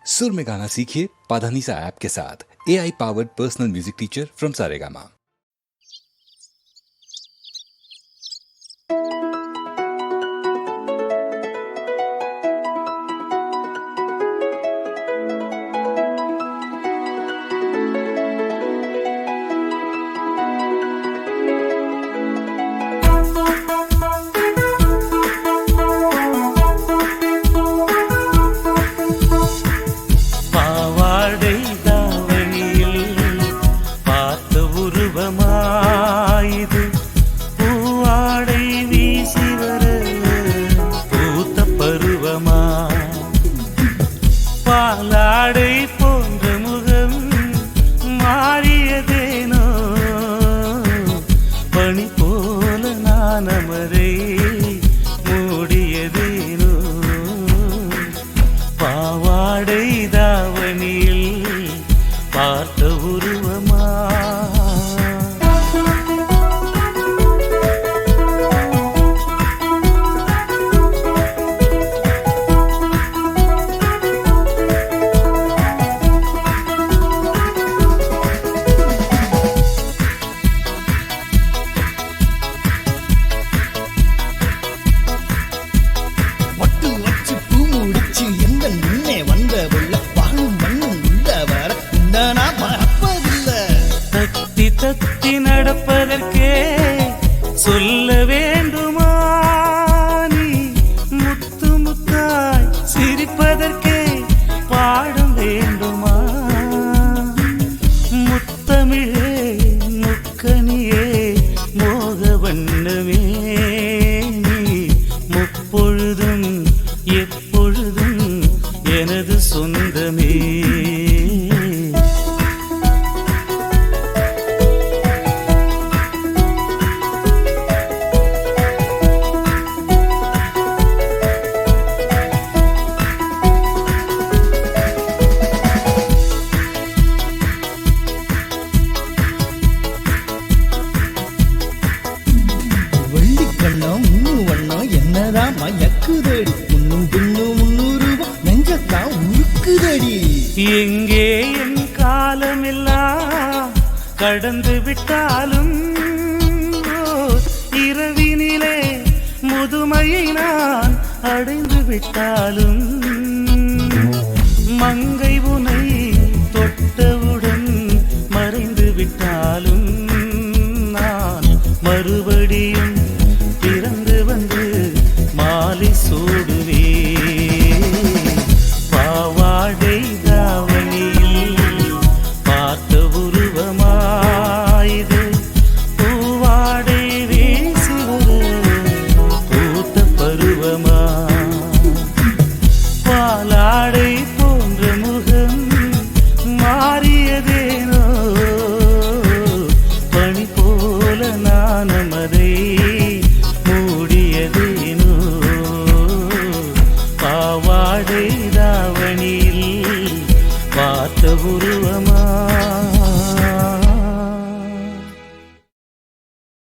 सुर में गाना सीखिए पाधानीसा ऐप के साथ। AI powered personal music teacher from Saregama. பாலாடை போன்ற முகம் மாறியதேனோ, பனி போல நான் அமரை மூடியதேனோ, பாவாடை தாவணியில் பார்த்த உருவமா. தத்தி நடப்பதற்கே சொல்ல வேண்டுமா, நீ முத்து முத்தாய் சிரிப்பதற்கே பாடம் வேண்டுமா, முத்தமிழே முக்கனியே மோக வண்ணமே, நீ முப்பொழுதும் எப்பொழுதும் எனது சொந்தமே. என்னதான் மயக்குதடி, முன்னும் பின்னும் 300 நெஞ்சத்தான் உருக்குதடி. எங்கே என் காலமெல்லாம் கடந்து விட்டாலும், இரவினிலே முதுமையை நான் அடைந்து விட்டாலும், மங்கை உனை தொட்டவுடன் மறைந்து விட்டாலும், நான் மறுபடியும் பிறந்து வந்து மாலை சூடுவே. பாவாடை தாவணியில் பார்த்த உருவமாயுது, பூவாடை வீசி பூத்த பருவமா. பாலாடை போன்ற முகம் மாறியதேனோ, பனி போல நான் அமரை மூடியதேனோ, பாவாடை தாவணியில் பார்த்த உருவம்